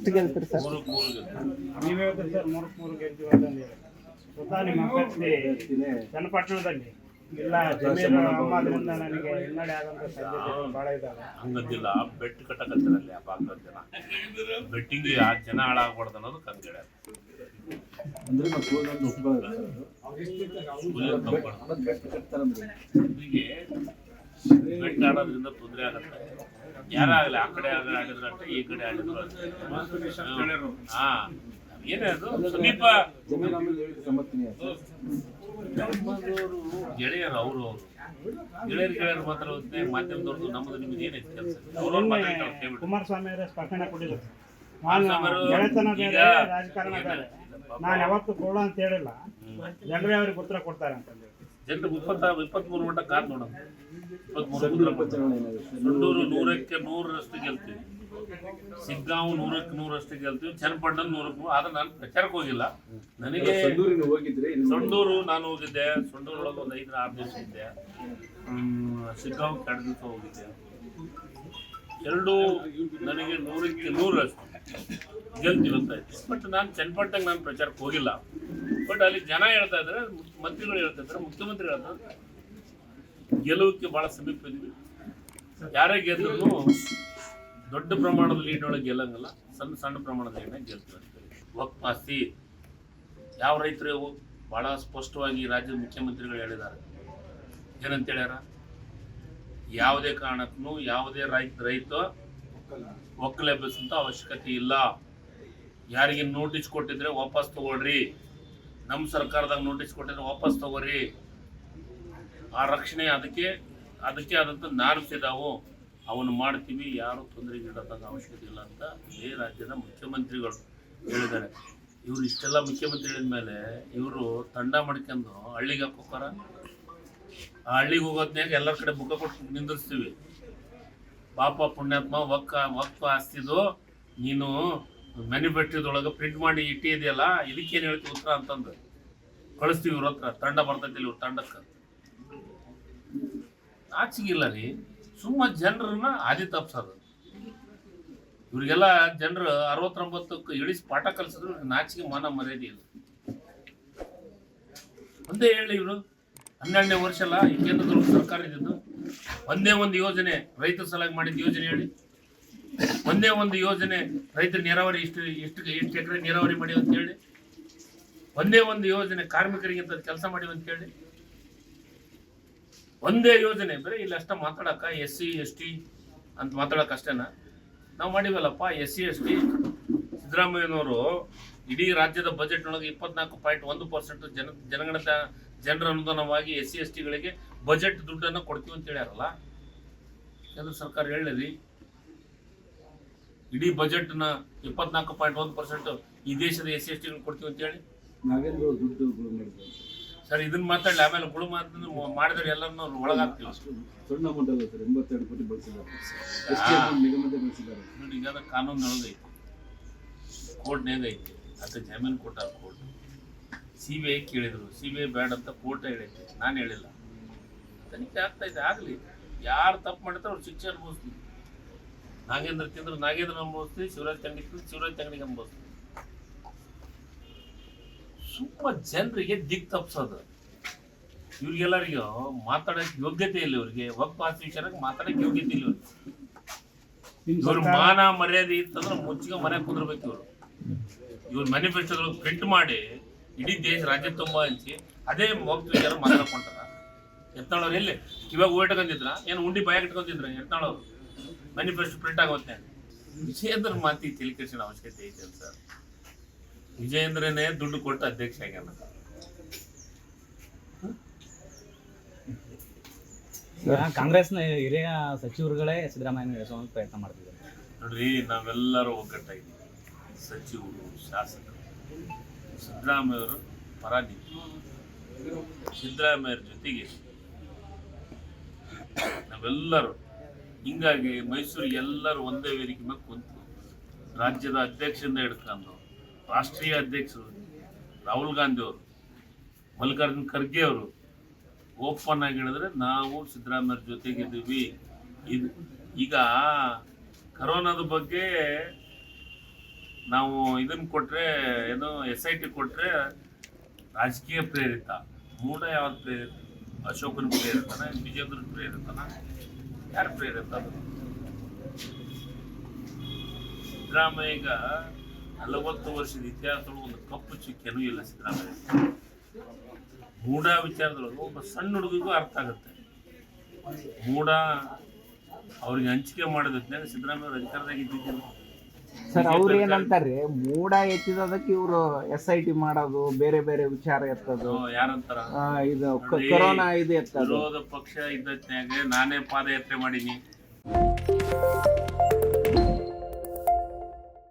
ಎಷ್ಟು ಗೆಲ್ತೀರಿ ಸರ್? ನೀವೇ ಹೇಳ್ತೀರಿ ಸರ್, 3-3 ಗೆಲ್ತೀವಿ ಅಂತ ಹೇಳಿ. ಸ್ವತಃ ನಿಮ್ಮ ಅಭ್ಯರ್ಥಿ ಚನ್ನಪಟ್ಟಣದಲ್ಲಿ ಇಲ್ಲ ಜಮೀರು ಅಹಮದ್ರಿಂದ ನನಗೆ ಹಿನ್ನಡೆ ಆಗುವಂಥ ಸಾಧ್ಯತೆಗಳು ಭಾಳ ಇದ್ದಾವೆ. ಹಂಗಂದಿಲ್ಲ, ಬೆಟ್ ಕಟ್ಟಕತ್ತಿರಲ್ಲಿ ಆ ಭಾಗದ ಜನ ಬೆಟ್ಟಿಂಗ್ ಆ ಜನ ಹಾಳಾಗ್ಬಾರ್ದು ಅನ್ನೋದು ಕಂಗಡೆ. ಬೆಟ್ ಆಡೋದ್ರಿಂದ ತೊಂದರೆ ಆಗತ್ತೆ. ಯಾರಾಗಲಿ ಆ ಕಡೆ ಆಡಿದ್ರಂತೆ ಈ ಕಡೆ ಆಡಿದ್ರು ಹಾ ಏನೇ ಅದು ಸಮೀಪ ಗೆಳೆಯರು ಅವರು ಗೆಳೆಯರು ಮಾತ್ರ ಮಾಧ್ಯಮದವ್ರದ್ದು ನಮ್ಮದು ನಿಮ್ದು ಏನೈತಿ ಕೆಲಸ? ಕುಮಾರಸ್ವಾಮಿ ಅವರೇ ಸ್ಪಷ್ಟನೆ ಕೊಟ್ಟಿದ್ರು, ಗೆಳೆತನ ಬೇರೆ ರಾಜಕಾರಣ ಬೇರೆ, ನಾನು ಯಾವತ್ತು ಕೊಡ ಅಂತ ಹೇಳಿಲ್ಲ, ಜನರೇ ಅವ್ರಿಗೆ ಉತ್ತರ ಕೊಡ್ತಾರೆ ಅಂತ ಜನರು 23 ಮಟ್ಟ ಕಾರ್ ನೋಡೋಣ. 23 ಸಂಡೂರು 100ಕ್ಕೆ 100ರಷ್ಟು ಗೆಲ್ತೀವಿ, ಸಿಗ್ಗಾಂವ್ 100ಕ್ಕೆ 100ರಷ್ಟು ಗೆಲ್ತೀವಿ, ಚನ್ನಪಟ್ಟಣ 100ಕ್ಕೆ 100. ಆದ್ರೆ ನಾನು ಪ್ರಚಾರಕ್ಕೆ ಹೋಗಿಲ್ಲ. ನನಗೆ ಸಂಡೂರು ನಾನು ಹೋಗಿದ್ದೆ, ಸಂಡೂರೊಳಗೆ ಒಂದು 5-6 ದಿವಸ ಇದ್ದೆ, ಸಿಗ್ಗಾಂವ್ 2 ದಿವಸ ಹೋಗಿದ್ದೆ. ಎರಡೂ ನನಗೆ 100ಕ್ಕೆ 100ರಷ್ಟು ಗೆಲ್ತೀವಿ ಅಂತ ಇತ್ತು. ಬಟ್ ನಾನು ಚನ್ನಪಟ್ಟಣಕ್ಕೆ ನಾನು ಪ್ರಚಾರಕ್ಕೆ ಹೋಗಿಲ್ಲ. ಬಟ್ ಅಲ್ಲಿ ಜನ ಹೇಳ್ತಾ ಇದ್ದಾರೆ, ಮಂತ್ರಿಗಳು ಹೇಳ್ತಾ ಇದ್ದಾರೆ, ಮುಖ್ಯಮಂತ್ರಿ ಹೇಳ್ತಾರೆ ಗೆಲುವಕ್ಕೆ ಭಾಳ ಸಮೀಪ ಇದ್ವಿ. ಯಾರೇ ಗೆದ್ರೂ ದೊಡ್ಡ ಪ್ರಮಾಣದ ಲೀಡ್ ಒಳಗೆ ಗೆಲ್ಲಂಗಲ್ಲ, ಸಣ್ಣ ಪ್ರಮಾಣದ ಲೀಡ್ನಾಗ ಗೆಲ್ತೀವಿ. ವಕ್ಫ್ ಆಸ್ತಿ ಯಾವ ರೈತರು ಭಾಳ ಸ್ಪಷ್ಟವಾಗಿ ರಾಜ್ಯದ ಮುಖ್ಯಮಂತ್ರಿಗಳು ಹೇಳಿದ್ದಾರೆ. ಏನಂತ ಹೇಳ್ಯಾರ? ಯಾವುದೇ ಕಾರಣಕ್ಕೂ ಯಾವುದೇ ರೈತ ಒಕ್ಕಲೆಬ್ಬಿಸಂತ ಅವಶ್ಯಕತೆ ಇಲ್ಲ. ಯಾರಿಗೆ ನೋಟಿಸ್ ಕೊಟ್ಟಿದ್ರೆ ವಾಪಸ್ ತಗೊಳ್ರಿ, ನಮ್ಮ ಸರ್ಕಾರದಾಗ ನೋಟಿಸ್ ಕೊಟ್ಟಿದ್ರೆ ವಾಪಸ್ ತಗೋರಿ. ಆ ರಕ್ಷಣೆ ಅದಕ್ಕೆ ಆದಂಥ ನಾರ್ಮ್ಸ್ ಇದಾವು, ಅವನು ಮಾಡ್ತೀವಿ, ಯಾರು ತೊಂದರೆಗೀಡೋದಾಗ ಅವಶ್ಯಕತೆ ಇಲ್ಲ ಅಂತ ಇದೇ ರಾಜ್ಯದ ಮುಖ್ಯಮಂತ್ರಿಗಳು ಹೇಳಿದ್ದಾರೆ. ಇವರು ಇಷ್ಟೆಲ್ಲ ಮುಖ್ಯಮಂತ್ರಿ ಹೇಳಿದ ಮೇಲೆ ಇವರು ತಂಡ ಮಾಡ್ಕೊಂಡು ಹಳ್ಳಿಗೆ ಹಾಕೋಕಾರ. ಆ ಹಳ್ಳಿಗೆ ಹೋಗೋದ್ನಾಗ ಎಲ್ಲರ ಕಡೆ ಮುಖ ಕೊಟ್ಟು ನಿಂದಿರ್ಸ್ತೀವಿ. ಪಾಪ ಪುಣ್ಯಾತ್ಮ ವಕ್ಫ್ ಆಸ್ತಿದು ನೀನು ಮ್ಯಾನುಫ್ಯಾಕ್ಚರ್ದೊಳಗೆ ಪ್ರಿಂಟ್ ಮಾಡಿ ಇಟ್ಟಿದೆಯಲ್ಲ, ಇದಕ್ಕೇನು ಹೇಳ್ತೀವಿ ಉತ್ತರ ಅಂತಂದು ಕಳಿಸ್ತೀವಿ. ಇವ್ರ ಹತ್ರ ತಂಡ ಬರ್ತೈತಿ, ಇವ್ರ ತಂಡಕ್ಕೆ ನಾಚಿಗಿಲ್ಲ ರೀ. ಸುಮ್ಮ ಜನರನ್ನ ಹಾದಿ ತಪ್ಸೋದು. ಇವ್ರಿಗೆಲ್ಲ ಜನರು 69ಕ್ಕೆ ಇಳಿಸಿ ಪಾಠ ಕಲಿಸಿದ್ರು ನಾಚಿಗೆ ಮಾನ ಮರ್ಯಾದೆ ಇಲ್ಲ. ಒಂದೇ ಹೇಳಿ, ಇವರು 12ನೇ ವರ್ಷ ಅಲ್ಲ ಈ ಕೇಂದ್ರದೊಳಗೆ ಸರ್ಕಾರ ಇದ್ದಿದ್ದು. ಒಂದೇ ಒಂದು ಯೋಜನೆ ರೈತರ ಸಲುವಾಗಿ ಮಾಡಿದ ಯೋಜನೆ ಹೇಳಿ. ಒಂದೇ ಒಂದು ಯೋಜನೆ ರೈತರ ನೀರಾವರಿ ಎಷ್ಟು ಎಕರೆ ನೀರಾವರಿ ಮಾಡಿ ಅಂತ ಹೇಳಿ. ಒಂದೇ ಒಂದು ಯೋಜನೆ ಕಾರ್ಮಿಕರಿಗೆ ಅಂತ ಕೆಲಸ ಮಾಡಿ ಅಂತ ಹೇಳಿ. ಒಂದೇ ಯೋಜನೆ ಬರೀ ಇಲ್ಲಿ ಅಷ್ಟ ಮಾತಾಡಕ SC ST ಅಂತ ಮಾತಾಡೋಕೆ ಅಷ್ಟೇನಾ? ನಾವು ಮಾಡಿವಲ್ಲಪ್ಪ SC ST. ಸಿದ್ದರಾಮಯ್ಯನವರು ಇಡೀ ರಾಜ್ಯದ ಬಜೆಟ್ನೊಳಗೆ 24.1% ಜನರ ಅನುದಾನವಾಗಿ SC STಗಳಿಗೆ ಬಜೆಟ್ ದುಡ್ಡನ್ನು ಕೊಡ್ತೀವಿ ಅಂತ ಹೇಳ್ಯಾರಲ್ಲ. ಕೇಂದ್ರ ಸರ್ಕಾರ ಹೇಳಿರಿ, ಇಡೀ ಬಜೆಟ್ನ 24.1% ಈ ದೇಶದ SC STಗಳಿಗೆ ಕೊಡ್ತೀವಿ ಅಂತ ಹೇಳಿ. ಸರ್ ಇದನ್ನ ಮಾತಾಡಲಿ, ಆಮೇಲೆ ಗುಳು ಮಾಡಿದ್ರೆ ಎಲ್ಲರನ್ನೂ ಒಳಗಾಗ್ತೀವಿ. ನೋಡಿ, ಈಗ ಕಾನೂನೊಳಗೆ ಐತಿ, ಕೋರ್ಟ್ನಾಗ ಐತಿ, ಅದಕ್ಕೆ ಜಾಮೀನು ಕೊಟ್ಟಾರ ಕೋರ್ಟ್. CBI ಕೇಳಿದ್ರು, CBI ಬೇಡ ಅಂತ ಕೋರ್ಟ್ ಹೇಳೈತಿ, ನಾನು ಹೇಳಿಲ್ಲ. ತನಿಖೆ ಆಗ್ತೈತೆ, ಆಗಲಿ. ಯಾರು ತಪ್ಪು ಮಾಡಿದ್ರೆ ಅವ್ರು ಶಿಕ್ಷೆ ಅನುಭವಿಸ್ತೀವಿ. ನಾಗೇಂದ್ರ ತಿಂದ್ರು ನಾಗೇಂದ್ರ ಅನುಭವಿಸ್ತೀವಿ, ಶಿವರಾಜ್ ತಂಗಡಿಗೆ ಅನುಭವಿಸ್ತೀವಿ. ಸುಮ್ಮ ಜನರಿಗೆ ದಿಕ್ ತಪ್ಸೋದು. ಇವ್ರಿಗೆಲ್ಲರಿಗೂ ಮಾತಾಡೋಕೆ ಯೋಗ್ಯತೆ ಇಲ್ಲ. ಇವ್ರಿಗೆ ವಕ್ಫ್ ಆಸ್ತಿ ವಿಚಾರಕ್ಕೆ ಮಾತಾಡೋಕೆ ಯೋಗ್ಯತೆ ಇಲ್ಲ. ಇವ್ರ ಮಾನ ಮರ್ಯಾದೆ ಇತ್ತಂದ್ರೆ ಮುಚ್ಚಿಗೆ ಮನೆ ಕುಂದಿರ್ಬೇಕು. ಇವ್ರ ಮ್ಯಾನುಫ್ಯಾಕ್ಚರ್ದೊಳಗೆ ಪ್ರಿಂಟ್ ಮಾಡಿ ಇಡೀ ದೇಶ ರಾಜ್ಯ ತುಂಬ ಹಂಚಿ ಅದೇ ವಕ್ಫ್ ವಿಚಾರ ಮಾತಾಡ್ಕೊಂತಾರ. ಎತ್ತಾಳವ್ರು ಎಲ್ಲಿ ಇವಾಗ ಓಟಕಂದಿದ್ರ ಏನು ಉಂಡಿ ಬಾಯಾಗ ಇಟ್ಕೊಂತಿದ್ರ? ಎತ್ತಾಳವ್ರು ಮ್ಯಾನುಫ್ಯಾಕ್ಚರ್ ಪ್ರಿಂಟ್ ಆಗುತ್ತೆ. ವಿಜಯೇಂದ್ರ ಮಾತಿ ತಿಳ್ಕಿಸಿನ ಅವಶ್ಯಕತೆ ಐತೆ ಅಂತ ಸರ್. ವಿಜಯೇಂದ್ರನೇ ದುಡ್ಡು ಕೊಟ್ಟು ಅಧ್ಯಕ್ಷ ಆಗ್ಯಾನ. ಕಾಂಗ್ರೆಸ್ನ ಹಿರಿಯ ಸಚಿವರುಗಳೇ ಸಿದ್ದರಾಮಯ್ಯ ಇಳಿಸುವಂತ ಪ್ರಯತ್ನ ಮಾಡ್ತಿದ್ದಾರೆ. ನೋಡ್ರಿ, ನಾವೆಲ್ಲರೂ ಒಗ್ಗಟ್ಟಾಗಿದ್ದೀವಿ. ಸಚಿವರು, ಶಾಸಕರು, ಸಿದ್ದರಾಮಯ್ಯವರು ಪರಾಜಿತ. ಸಿದ್ದರಾಮಯ್ಯರ ಜೊತೆಗೆ ನಾವೆಲ್ಲರೂ ಹಿಂಗಾಗಿ ಮೈಸೂರಿಗೆ ಎಲ್ಲರೂ ಒಂದೇ ವೇದಿಕೆ ಮೇಲೆ ಕುಂತು ರಾಜ್ಯದ ಅಧ್ಯಕ್ಷರಿಂದ ಹಿಡ್ಕೊಂಡು ರಾಷ್ಟ್ರೀಯ ಅಧ್ಯಕ್ಷರು ರಾಹುಲ್ ಗಾಂಧಿ ಅವರು, ಮಲ್ಲಿಕಾರ್ಜುನ್ ಖರ್ಗೆ ಅವರು ಓಪನ್ ಆಗಿ ಹೇಳಿದ್ರೆ ನಾವು ಸಿದ್ದರಾಮಯ್ಯರ ಜೊತೆಗಿದ್ದೀವಿ. ಈಗ ಕರೋನಾದ ಬಗ್ಗೆ ನಾವು ಇದನ್ನ ಕೊಟ್ರೆ ಏನೋ SIT ಕೊಟ್ರೆ ರಾಜಕೀಯ ಪ್ರೇರಿತ, ಮೂಢ ಯಾವ್ದು ಪ್ರೇರಿತ? ಅಶೋಕನ ಪ್ರೇರಿತನ, ವಿಜೇಂದ್ರ ಪ್ರೇರಿತನ, ಯಾರು ಪ್ರೇರಿತ? ಅದು ಸಿದ್ದರಾಮಯ್ಯ ಈಗ 40 ವರ್ಷದ ಇತಿಹಾಸದೊಳಗೆ ಒಂದು ಕಪ್ಪು ಚುಕ್ಕೆನೂ ಇಲ್ಲ ಸಿದ್ದರಾಮಯ್ಯ. ಮೂಢ ವಿಚಾರದೊಳಗೆ ಒಬ್ಬ ಸಣ್ಣ ಹುಡುಗಿಗೂ ಅರ್ಥ ಆಗುತ್ತೆ. ಮೂಢ ಅವ್ರಿಗೆ ಹಂಚಿಕೆ ಮಾಡೋದಕ್ಕೆ ಸಿದ್ದರಾಮಯ್ಯ ಅಧಿಕಾರದಾಗ ಇದ್ದಿದ್ದಿಲ್ಲ. ಸರ್ ಅವ್ರು ಏನಂತಾರೆ, ಮೂಡ ಎತ್ತಿದಕ್ಕೆ ಇವರು SIT ಮಾಡೋದು, ಬೇರೆ ಬೇರೆ ವಿಚಾರ ಎತ್ತದು, ಯಾರಂತಾರ ಇದು ಕೊರೋನಾ ಇದು ಎತ್ತದು. ವಿರೋಧ ಪಕ್ಷ ಇದ್ದತ್ನ್ಯಾಗ ನಾನೇ ಪಾದಯಾತ್ರೆ ಮಾಡೀನಿ.